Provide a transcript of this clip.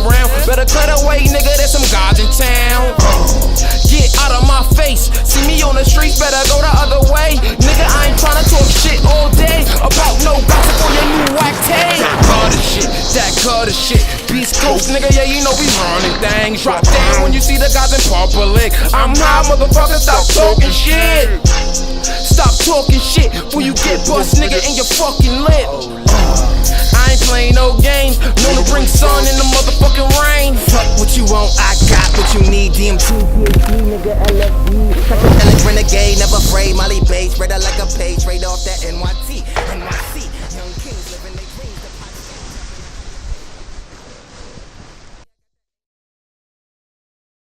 around. Better cut away, nigga, there's some guys in town. Get out of my face. See me on the streets, better go the other way. Nigga, I ain't tryna talk shit all day about no gossip on your new whack tape. That gutter shit. Beast Coast, nigga, yeah, you know we running things. Drop down when you see the guys in public. I'm high, motherfucker, stop talking shit. Stop talking shit when you get bust, nigga, in your fucking lip. I ain't playing no games, known to bring sun in the motherfucking rain. Fuck what you want, I got what you need. DMT, nigga, LFD. Renegade, never afraid. Molly Bates, read her like a page, straight off that NYT.